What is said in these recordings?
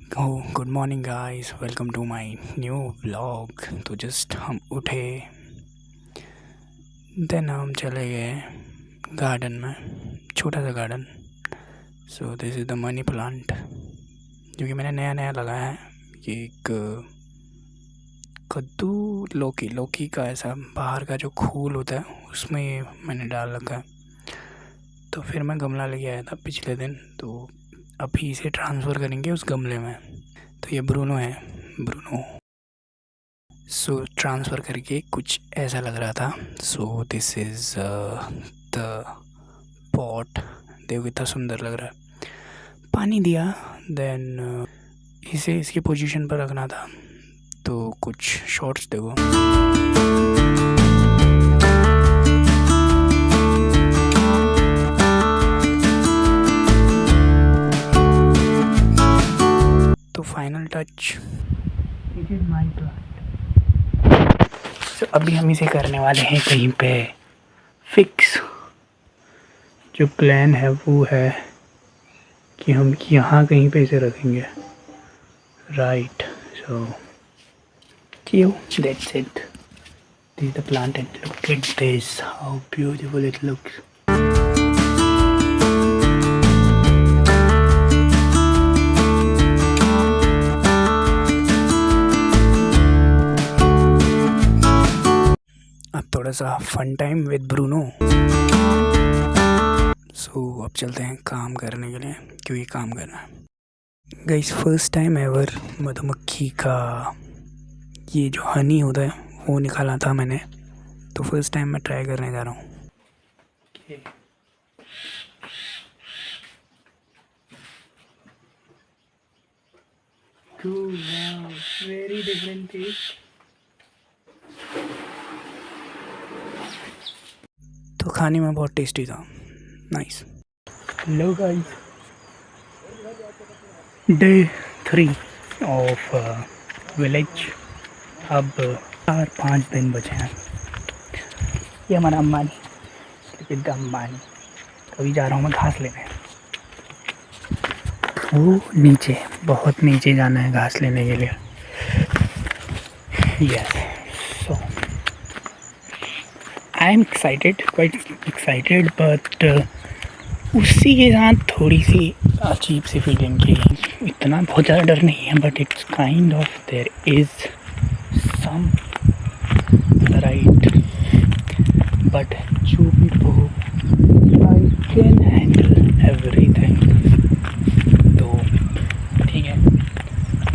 Good morning guys, welcome to my new vlog. तो just हम उठे, देन हम चले गए गार्डन में, छोटा सा garden. So this is the money plant जो कि मैंने नया नया लगाया है। ये एक कद्दू लौकी का ऐसा बाहर का जो खूल होता है उसमें ये मैंने डाल रखा है। तो फिर मैं गमला लेके आया था पिछले दिन, तो अभी इसे ट्रांसफ़र करेंगे उस गमले में। तो ये ब्रूनो है, ब्रूनो। सो ट्रांसफ़र करके कुछ ऐसा लग रहा था। So this is the pot. देखो कितना सुंदर लग रहा है। पानी दिया, देन इसे इसकी पोजीशन पर रखना था। तो कुछ शॉट्स देखो। तो final touch, it is my plant. तो अभी हम इसे करने वाले हैं कहीं पे फिक्स। जो प्लान है वो है कि हम यहाँ कहीं पे इसे रखेंगे, राइट। सो क्यों, that's it, this is the plant and look at this, how beautiful it looks. अब थोड़ा सा फन टाइम विद ब्रूनो। सो अब चलते हैं काम करने के लिए, क्योंकि काम करना है। गाइस, फर्स्ट टाइम एवर मधुमक्खी का ये जो हनी होता है वो निकाला था मैंने। तो फर्स्ट टाइम मैं ट्राई करने जा रहा हूँ। Cool, wow, very different taste. तो खाने में बहुत टेस्टी था, nice. Hello guys, day 3 of village. अब 4-5 दिन बचे हैं। ये हमारा अम्बानी, अम्बानी। अभी जा रहा हूँ मैं घास लेने। वो नीचे, बहुत नीचे जाना है घास लेने के लिए। Yes, so I am excited, quite excited, but उसी के साथ थोड़ी सी अजीब सी फीलिंग की। इतना बहुत ज़्यादा डर नहीं है, but it's kind of there is some right, but जो भी हो, आई कैन हैंडल एवरीथिंग। तो ठीक है,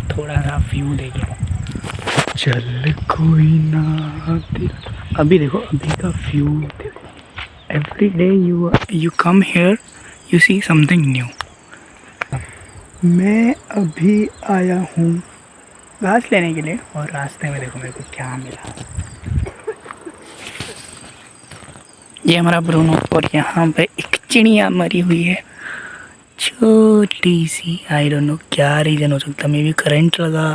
थोड़ा सा व्यू देखिए। चल कोई ना, अभी देखो, अभी का व्यू देखो। Every day you come here, you see something new. मैं अभी आया हूँ घास लेने के लिए, और रास्ते में देखो मेरे को क्या मिला। ये हमारा ब्रूनो, और यहाँ पे एक चिड़िया मरी हुई है, छोटी सी। आई डोंट नो क्या रीज़न हो सकता है, मे बी करंट लगा,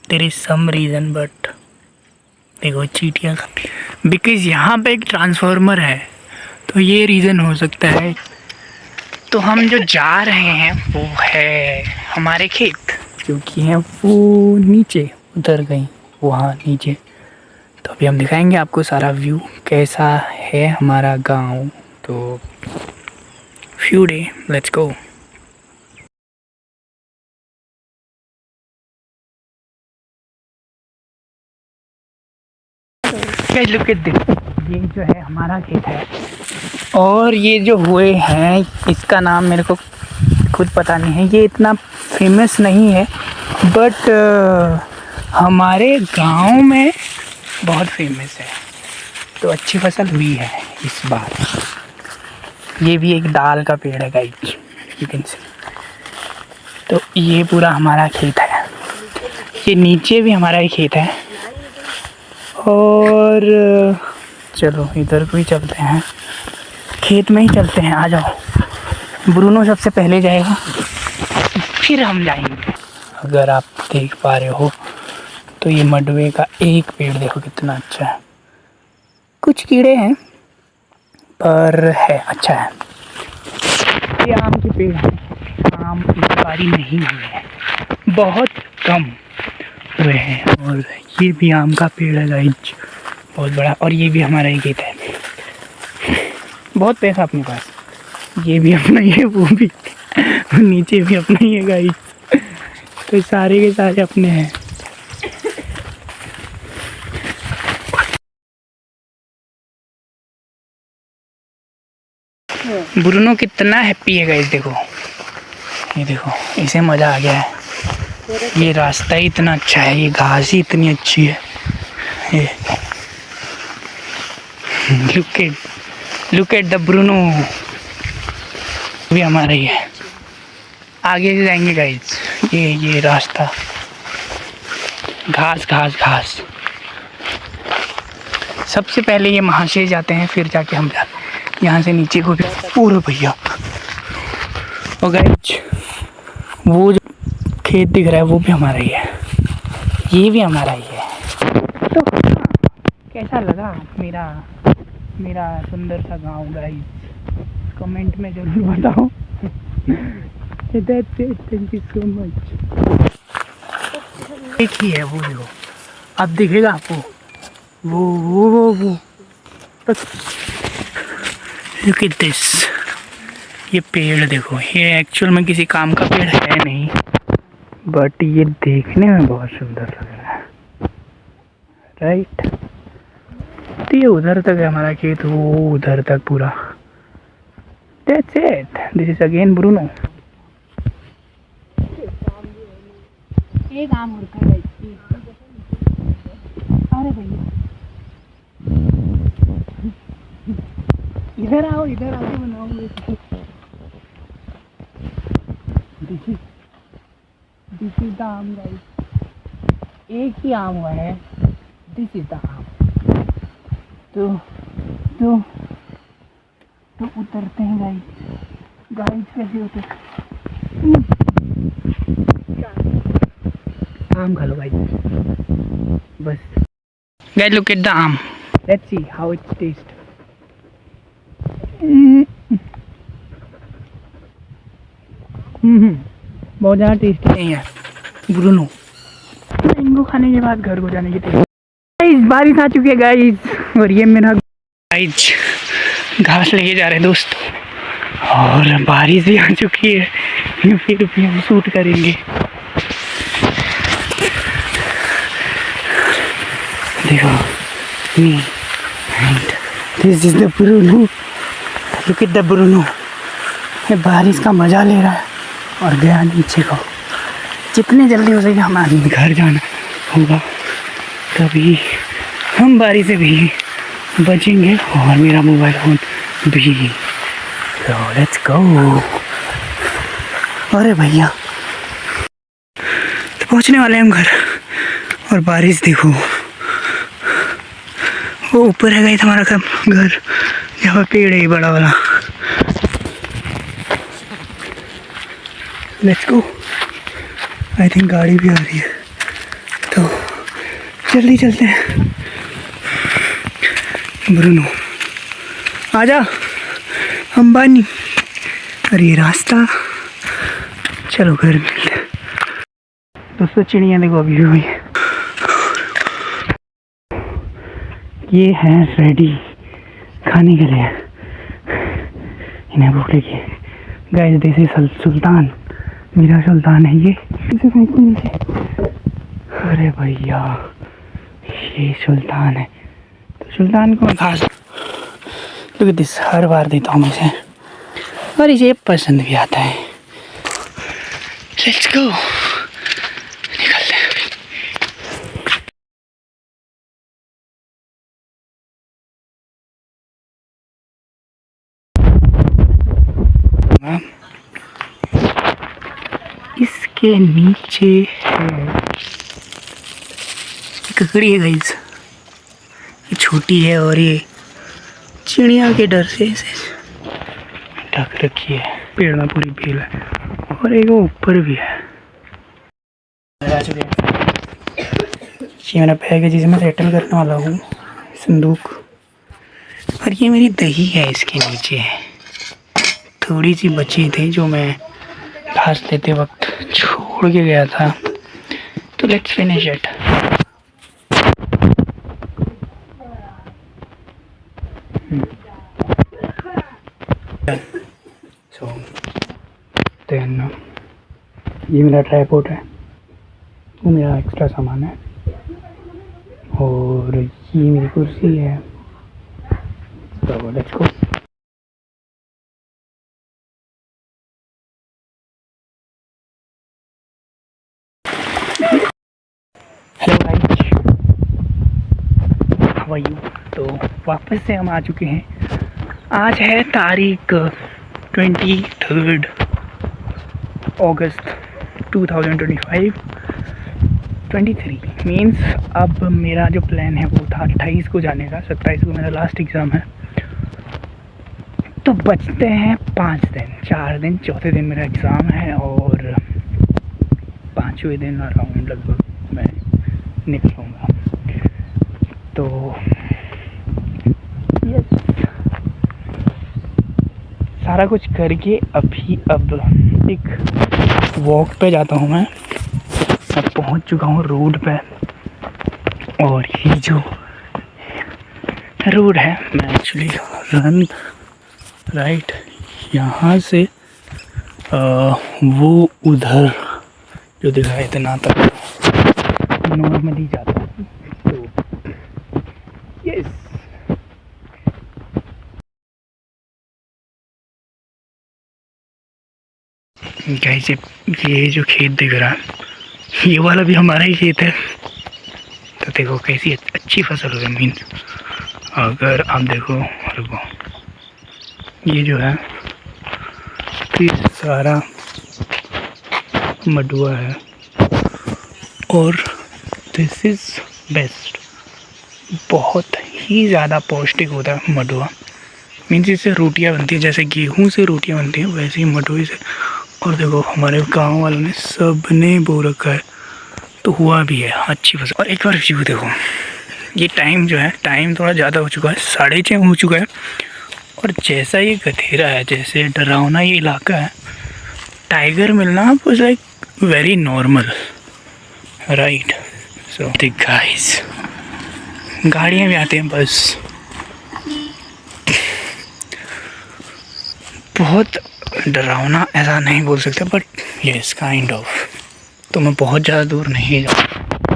there is some reason, but देखो चींटियाँ, बिकॉज़ यहाँ पे एक ट्रांसफार्मर है, तो ये रीज़न हो सकता है। तो हम जो जा रहे हैं वो है हमारे खेत, जो कि हैं वो नीचे, उधर कहीं वहाँ नीचे। तो अभी हम दिखाएंगे आपको सारा व्यू कैसा है हमारा गांव। तो few day, let's go. Look at this, ये जो है हमारा खेत है, और ये जो हुए हैं इसका नाम मेरे को खुद पता नहीं है, ये इतना फेमस नहीं है, बट हमारे गांव में बहुत फेमस है। तो अच्छी फसल हुई है इस बार। ये भी एक दाल का पेड़ है गाइस, यू कैन सी। तो ये पूरा हमारा खेत है, ये नीचे भी हमारा ही खेत है। और चलो इधर को ही चलते हैं, खेत में ही चलते हैं, आ जाओ। ब्रूनो सबसे पहले जाएगा, फिर हम जाएंगे। अगर आप देख पा रहे हो तो ये मडवे का एक पेड़ देखो कितना अच्छा है। कुछ कीड़े हैं पर है, अच्छा है। ये आम के पेड़ हैं, आम इस बारी नहीं हुए हैं। बहुत कम हुए हैं। और ये भी आम का पेड़ है गाइज, बहुत बड़ा। और ये भी हमारा ही खेत है, बहुत पैसा अपने पास। ये भी अपना ही है, वो भी नीचे भी अपना ही है गाइज, तो सारे के सारे अपने हैं। ब्रूनो कितना हैप्पी है गाइस, देखो ये देखो, इसे मज़ा आ गया है। ये रास्ता ही इतना अच्छा है, ये घास ही इतनी अच्छी है। ये लुक एट द ब्रूनो, भी हमारा ही है। आगे से जाएंगे गाइस, ये रास्ता, घास घास घास। सबसे पहले ये वहाँ से जाते हैं, फिर जाके हम यहाँ से नीचे को भी। पूरा भैया और गाइस, वो जो खेत दिख रहा है वो भी हमारा ही है, ये भी हमारा ही है। तो कैसा लगा मेरा सुंदर सा गांव गाइस, कमेंट में ज़रूर बताओ। Thank you so much. एक ही है वो, देखो अब दिखेगा आपको वो लुक एट दिस। ये पेड़ देखो, ये एक्चुअल में किसी काम का पेड़ है नहीं, बट ये देखने में बहुत सुंदर लग रहा है, राइट। तो ये उधर तक है हमारा खेत, वो उधर तक पूरा। That's it, this is again Bruno. एक आम और खा गई। अरे भैया इधर आओ आके बनाऊंगे। दिस इज द आम गाइस, एक ही आम हुआ है, दिस इज द आम। तो उतरते हैं गाइस कैसे उतर। आम खा लो गाइस, बस। गाइस लुक एट द आम, let's see how it taste. बहुत ज़्यादा टेस्टी नहीं है ब्रूनो। इनको खाने के बाद घर को जाने की तैयारी। बारिश आ चुकी है गाइस, और ये मेरा गाइस घास लेके जा रहे हैं दोस्त, और बारिश भी आ चुकी है, फिर भी हम शूट करेंगे। देखो this is the Bruno, look at the Bruno. ये बारिश का मजा ले रहा है और गया नीचे को। जितने जल्दी हो सके हमारे घर जाना होगा, तभी हम बारिश से भी बचेंगे और मेरा मोबाइल फोन भी। तो लेट्स गो। अरे भैया, तो पहुंचने वाले हैं हम घर, और बारिश देखो, वो ऊपर है गाइस हमारा घर, यहाँ पेड़ है बड़ा वाला। Let's go. आई थिंक गाड़ी भी आ रही है, तो जल्दी चलते हैं। ब्रूनो आजा, अंबानी। और ये रास्ता, चलो घर मिलते हैं। दोस्तों चिड़िया देखो अभी हुई, ये है रेडी खाने के लिए, इन्हें भूख लगी है गाइस। दिस इज सुल्तान, मेरा सुल्तान है ये। इसे फेंको नीचे। अरे भैया ये सुल्तान है, तो सुल्तान को मैं खास लुक दिस हर बार देता हूँ इसे, और इसे पसंद भी आता है। लेट्स गो, निकलते हैं। इसके नीचे है ककड़ी है गाइस, ये छोटी है और ये चिड़िया के डर से इसे ढक रखी है। पेड़ में पूरी बेल है, और एक ऊपर भी है। ये मेरा बैग है जिसे मैं सेटल करने वाला हूँ, संदूक। और ये मेरी दही है, इसके नीचे थोड़ी सी बची थी जो मैं घास लेते वक्त छोड़ के गया था, तो let's finish it. So then ये मेरा ट्राइपॉड है, वो मेरा एक्स्ट्रा सामान है, और ये मेरी कुर्सी है। तो let's go. Hello guys, how are you. तो वापस से हम आ चुके हैं। आज है तारीख 23 अगस्त 2025। 23 मीन्स अब मेरा जो प्लान है वो था 28 को जाने का। 27 को मेरा लास्ट एग्ज़ाम है, तो बचते हैं 5 दिन, 4 दिन। चौथे दिन मेरा एग्ज़ाम है और 5वें दिन अराउंड लगभग मैं निकलूँगा। तो यस, सारा कुछ करके अभी अब एक वॉक पे जाता हूँ मैं पहुँच चुका हूँ रोड पे, और ये जो रोड है मैं एक्चुअली रन राइट यहाँ से वो उधर जो दिखा है इतना तक नॉर्मली जाता हूँ। तो यस गाइस, ये जो खेत दिख रहा है ये वाला भी हमारा ही खेत है। तो देखो कैसी अच्छी फसल हुई। मीन अगर आप देखो, रुको, ये जो है फिर सारा मडुआ है, और दिस इज़ बेस्ट। बहुत ही ज़्यादा पौष्टिक होता है मडुआ। मीन्स इससे रोटियां बनती हैं, जैसे गेहूं से रोटियां बनती हैं वैसे ही मडुए से। और देखो हमारे गांव वालों ने सब ने बो रखा है, तो हुआ भी है अच्छी फसल। और एक बार व्यू देखो, ये टाइम जो है, टाइम थोड़ा ज़्यादा हो चुका है, 6:30 हो चुका है। और जैसा ये गधेरा है, जैसे डरावना ये इलाका है, टाइगर मिलना was like very normal, right. So the guys, गाड़ियाँ भी आती हैं, बस बहुत डरावना ऐसा नहीं बोल सकते, बट यस काइंड ऑफ। तो मैं बहुत ज़्यादा दूर नहीं जाऊँ,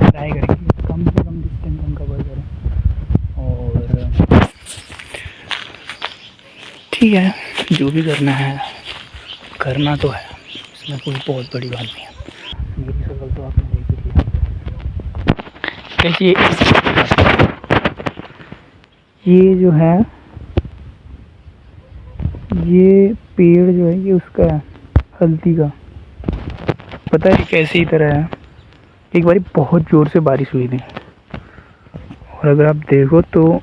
ट्राई करेंगे कम से कम डिस्टेंस हम कवर करें। और ठीक है, जो भी करना है करना तो है, इसमें कोई बहुत बड़ी बात नहीं है। मेरी शक्ल तो आपने देख ही लिया। ये जो है, ये पेड़ जो है ये उसका है, हल्दी का। पता है कैसी तरह है। एक बारी बहुत ज़ोर से बारिश हुई थी, और अगर आप देखो तो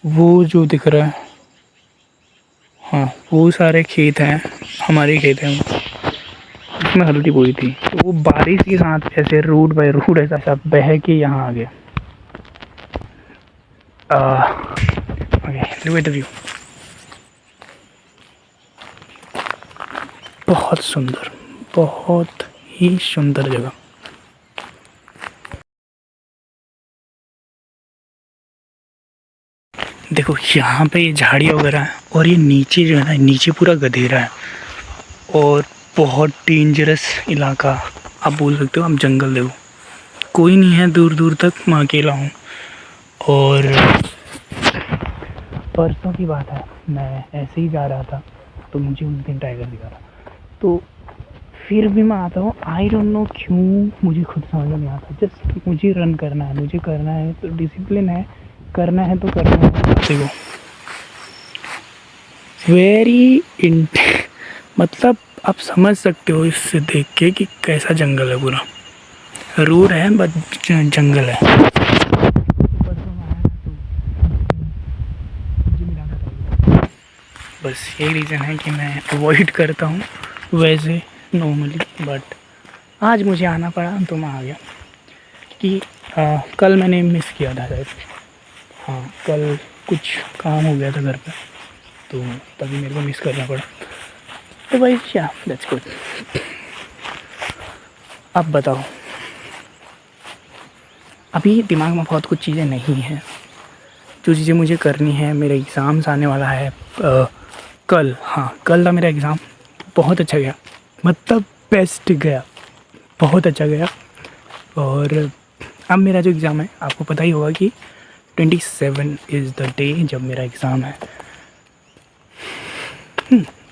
वो जो दिख रहा है, हाँ वो सारे खेत हैं, हमारे खेत हैं, उसमें हल्दी बोई थी। तो वो बारिश के साथ ऐसे रोड बाय रोड ऐसा सब बह के यहाँ आ गया। Okay, look at the view. बहुत सुंदर, बहुत ही सुंदर जगह। देखो यहाँ पे ये झाड़ियाँ वगैरह है, और ये नीचे जो है ना, नीचे पूरा गधेरा है, और बहुत डेंजरस इलाका आप बोल सकते हो। आप जंगल देखो, कोई नहीं है दूर दूर तक, मैं अकेला हूँ। और परसों की बात है, मैं ऐसे ही जा रहा था, तो मुझे उस दिन टाइगर दिखा था। तो फिर भी मैं आता हूँ, आई डोंट नो क्यों, मुझे खुद समझ में नहीं आता। जस्ट मुझे रन करना है, मुझे करना है, तो डिसिप्लिन है, करना है तो करना है। देखो वेरी मतलब आप समझ सकते हो इससे देख के कि कैसा जंगल है। पूरा रोड है बट जंगल है। बस यही रीज़न है कि मैं अवॉइड करता हूँ वैसे नॉर्मली, बट आज मुझे आना पड़ा तो मैं आ गया। कि कल मैंने मिस किया था शायद, हाँ कल कुछ काम हो गया था घर पे, तो तभी मेरे को मिस करना पड़ा। तो भाई या दैट्स गुड। अब बताओ, अभी दिमाग में बहुत कुछ चीज़ें नहीं हैं, जो चीज़ें मुझे करनी है। मेरा एग्ज़ाम्स आने वाला है कल। हाँ, कल था मेरा एग्ज़ाम, बहुत अच्छा गया, मतलब बेस्ट गया, बहुत अच्छा गया। और अब मेरा जो एग्ज़ाम है, आपको पता ही होगा कि 27 इज़ द डे जब मेरा एग्ज़ाम है।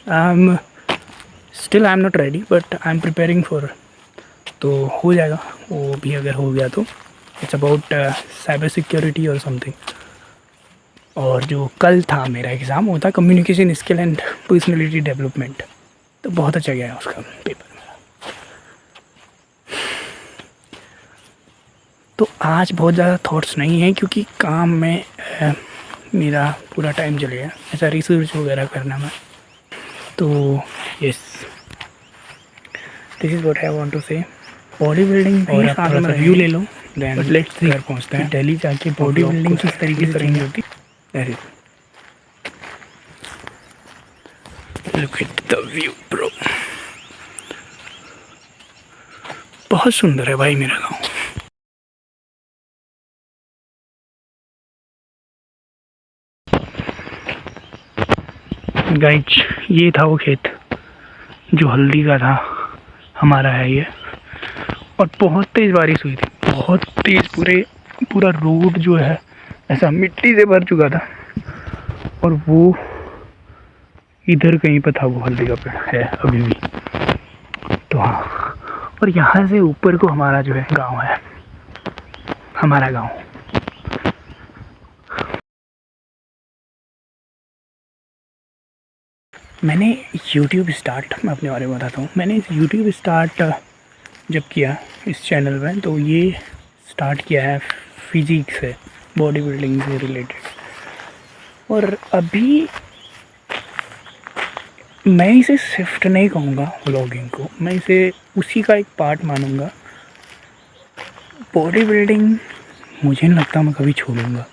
I am not ready but I am preparing for, तो हो जाएगा वो भी अगर हो गया तो। इट्स अबाउट साइबर सिक्योरिटी और समथिंग। और जो कल था मेरा एग्ज़ाम, वो था communication skill and personality development, तो बहुत अच्छा गया उसका पेपर मेरा। तो आज बहुत ज़्यादा थॉट्स नहीं है क्योंकि काम में मेरा पूरा टाइम चले गया ऐसा रिसर्च वगैरह करना में। तो yes, this is what I want to say. Body building और आप थोड़ा सा व्यू ले लो, देन लेट्स सी पहुँचते हैं दिल्ली जाके बॉडी बिल्डिंग किस तरीके से चेंज होती है। Look at the view bro, बहुत सुंदर है भाई मेरा गाँव। गाइज, ये था वो खेत जो हल्दी का था, हमारा है ये। और बहुत तेज़ बारिश हुई थी, बहुत तेज़, पूरा रोड जो है ऐसा मिट्टी से भर चुका था। और वो इधर कहीं पे था, वो हल्दी का पेड़ है अभी भी। तो हाँ, और यहाँ से ऊपर को हमारा जो है गांव है, हमारा गांव। मैंने YouTube स्टार्ट, मैं अपने बारे में बताता हूँ। मैंने YouTube स्टार्ट जब किया इस चैनल में, तो ये स्टार्ट किया है फिजिक्स से, बॉडी बिल्डिंग से रिलेटेड। और अभी मैं इसे शिफ्ट नहीं कहूँगा व्लॉगिंग को, मैं इसे उसी का एक पार्ट मानूँगा। बॉडी बिल्डिंग मुझे नहीं लगता मैं कभी छोड़ूंगा।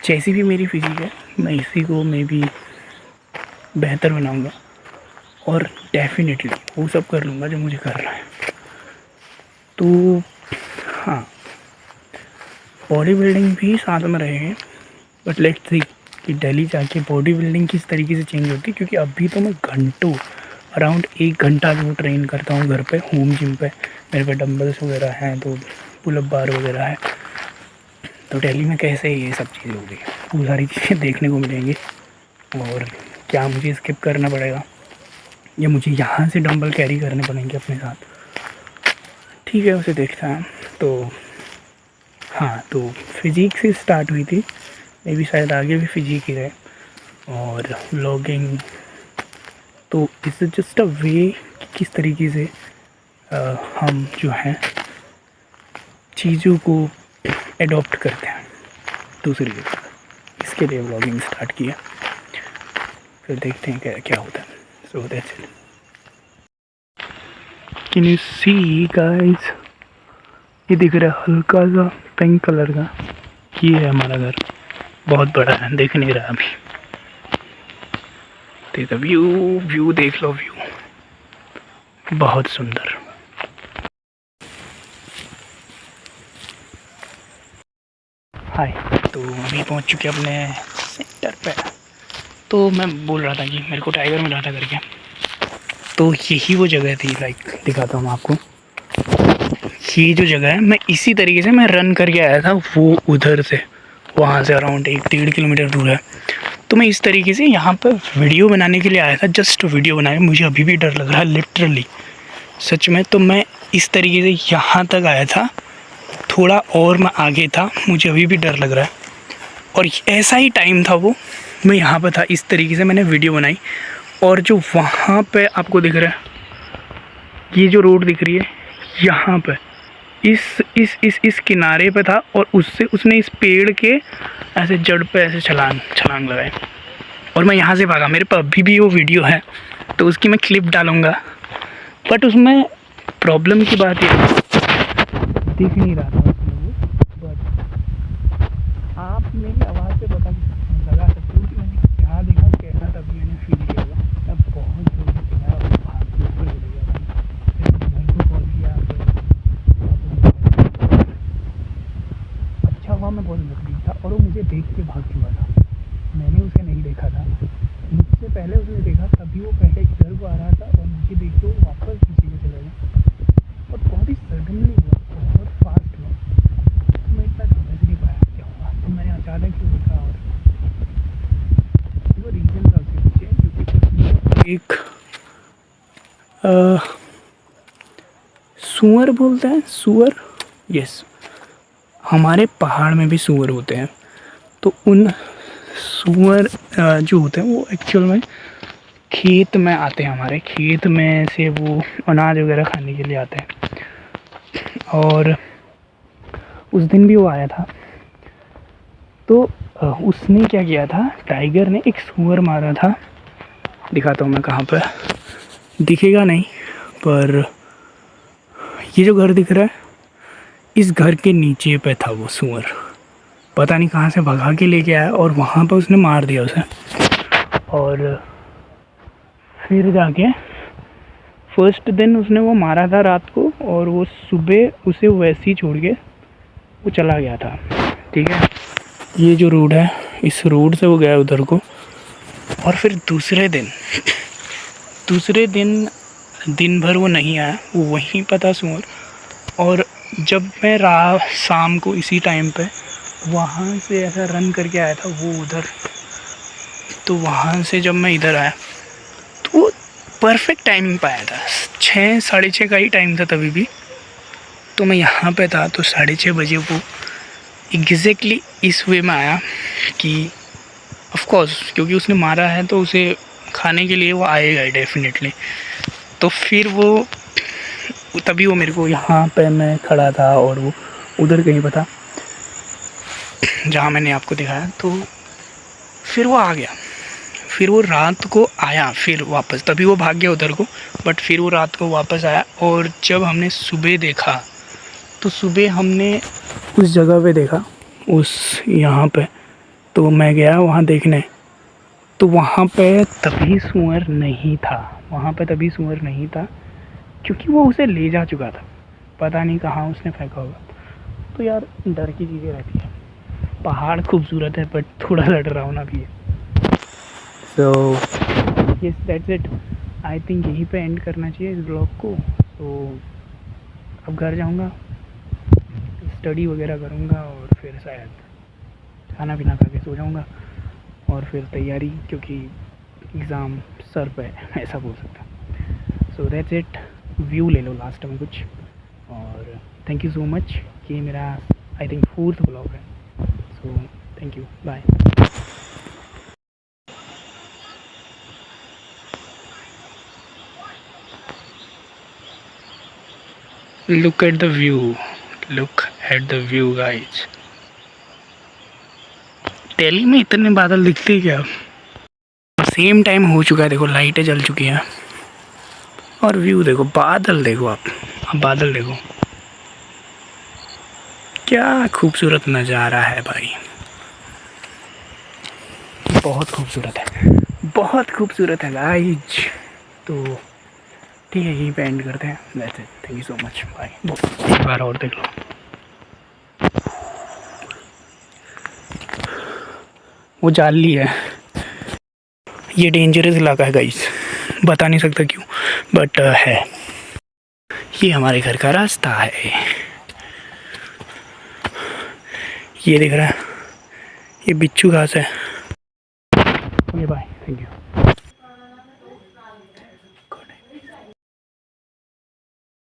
जैसी भी मेरी फिजिक है, मैं इसी को मैं भी बेहतर बनाऊँगा और डेफिनेटली वो सब कर लूँगा जो मुझे करना है। तो हाँ, बॉडी बिल्डिंग भी साथ में रहेंगे, बट लेट्स सी कि दिल्ली जाके बॉडी बिल्डिंग किस तरीके से चेंज होती है। क्योंकि अभी तो मैं घंटों, अराउंड 1 घंटा जो ट्रेन करता हूँ घर पे, होम जिम पे। मेरे पे डंबल्स वगैरह हैं, तो पुल अप बार वगैरह है। तो दिल्ली में कैसे ये सब चीज़ होगी, वो सारी चीज़ें देखने को मिलेंगी। और क्या मुझे स्किप करना पड़ेगा या मुझे यहाँ से डंबल कैरी करने पड़ेंगे अपने साथ, ठीक है, उसे देखता है। तो हाँ, तो फिजिक्स से स्टार्ट हुई थी, मे भी शायद आगे भी फिजिक ही रहे। और व्लॉगिंग तो इट्स जस्ट अ वे कि किस तरीके से हम जो हैं चीज़ों को एडॉप्ट करते हैं दूसरी जगह। इसके लिए व्लॉगिंग स्टार्ट किया, फिर देखते हैं क्या क्या होता है। So that's it. Can you see guys, ये दिख रहा है हल्का सा पिंक कलर का, ये है हमारा घर। बहुत बड़ा है, देख नहीं रहा अभी। तो व्यू देख लो, व्यू बहुत सुंदर। हाय, तो अभी पहुंच चुके अपने सेंटर पे। तो मैं बोल रहा था कि मेरे को टाइगर मिला था करके, तो यही वो जगह थी। लाइक दिखाता हूँ आपको, ये जो जगह है, मैं इसी तरीके से मैं रन करके आया था। वो उधर से, वहाँ से अराउंड 1-1.5 किलोमीटर दूर है। तो मैं इस तरीके से यहाँ पर वीडियो बनाने के लिए आया था, जस्ट वीडियो बनाया। मुझे अभी भी डर लग रहा है लिटरली, सच में। तो मैं इस तरीके से यहाँ तक आया था, थोड़ा और मैं आगे था, मुझे अभी भी डर लग रहा है। और ऐसा ही टाइम था वो, मैं यहाँ पर था, इस तरीके से मैंने वीडियो बनाई। और जो वहाँ पे आपको दिख रहा है, ये जो रोड दिख रही है, यहाँ पे इस किनारे पे था। और उससे उसने इस पेड़ के ऐसे जड़ पे ऐसे छलांग लगाई, और मैं यहाँ से भागा। मेरे पास अभी भी वो वीडियो है, तो उसकी मैं क्लिप डालूँगा। बट उसमें प्रॉब्लम की बात ये दिख नहीं रहा था उसमें वो। बट आप मेरी आवाज़ से लगा सकते हो कि मैंने क्या देखा, कैसा तभी मैंने फील किया। मैं बहुत देख के भाग चुका था। मैंने उसे नहीं देखा था, मुझसे पहले उसने देखा, तभी वो पहले इधर को आ रहा था और मुझे देख के वो वापस पीछे को चला गया और बहुत ही सडनली हुआ, बहुत फास्ट हुआ। तो मैं इतना समझ नहीं पाया क्या हुआ, तो मैंने अचानक ही देखा और वो रीज़न था उसके पीछे, क्योंकि एक सूअर बोलते हैं, सूअर, यस, हमारे पहाड़ में भी सूअर होते हैं। तो उन सूअर जो होते हैं वो एक्चुअल में खेत में आते हैं, हमारे खेत में से वो अनाज वगैरह खाने के लिए आते हैं। और उस दिन भी वो आया था, तो उसने क्या किया था, टाइगर ने एक सूअर मारा था। दिखाता हूँ मैं कहाँ पर, दिखेगा नहीं, पर ये जो घर दिख रहा है, इस घर के नीचे पे था वो सूअर। पता नहीं कहाँ से भगा के लेके आया और वहाँ पे उसने मार दिया उसे। और फिर जाके फर्स्ट दिन उसने वो मारा था रात को, और वो सुबह उसे वैसे ही छोड़ के वो चला गया था। ठीक है, ये जो रोड है, इस रोड से वो गया उधर को। और फिर दूसरे दिन दिन भर वो नहीं आया, वो वहीं पर था सूअर। और जब मैं शाम को इसी टाइम पे वहाँ से ऐसा रन करके आया था वो उधर, तो वहाँ से जब मैं इधर आया तो वो परफेक्ट टाइमिंग पे आया था। 6 साढ़े 6 का ही टाइम था तभी भी। तो मैं यहाँ पे था, तो 6:30 बजे वो एग्जैक्टली इस वे में आया कि ऑफ कोर्स क्योंकि उसने मारा है तो उसे खाने के लिए वो आएगा ही डेफिनेटली। तो फिर वो तभी वो मेरे को, यहाँ पे मैं खड़ा था और वो उधर कहीं पर था जहाँ मैंने आपको दिखाया। तो फिर वो आ गया, फिर वो रात को आया, फिर वापस, तभी वो भाग गया उधर को, बट फिर वो रात को वापस आया। और जब हमने सुबह देखा तो सुबह हमने उस जगह पे देखा, उस यहाँ पे, तो मैं गया वहाँ देखने, तो वहाँ पे तभी सूअर नहीं था, वहाँ पे तभी सूअर नहीं था, क्योंकि वो उसे ले जा चुका था, पता नहीं कहाँ उसने फेंका होगा। तो यार डर की चीज़ें रहती है। पहाड़ खूबसूरत है बट थोड़ा सा डरावना भी है। So yes, that's it. I think यहीं पे एंड करना चाहिए इस ब्लॉग को। तो अब घर जाऊँगा, स्टडी वगैरह करूँगा और फिर शायद खाना पीना खा के सो जाऊँगा, और फिर तैयारी, क्योंकि एग्ज़ाम सर पे है, ऐसा बोल सकता हूँ। So that's it. व्यू ले लो लास्ट में कुछ, और थैंक यू सो मच। ये मेरा आई थिंक 4th ब्लॉग है। So thank you, bye. Look at the view. Look at the view, guys. Delhi में इतने बादल दिखते क्या? सेम टाइम हो चुका है, देखो लाइटें जल चुकी हैं और व्यू देखो, बादल देखो आप बादल देखो, क्या खूबसूरत नज़ारा है भाई, बहुत खूबसूरत है, बहुत खूबसूरत है गाइज। तो ठीक है, यहीं पे एंड करते हैं। That's it, thank you so much, bye. एक बार और देख लो, वो जाली है। ये डेंजरस इलाका है गाइस, बता नहीं सकता क्यों, बट है। ये हमारे घर का रास्ता है, ये दिख रहा है, ये बिच्छू घास है। Okay bye, thank you.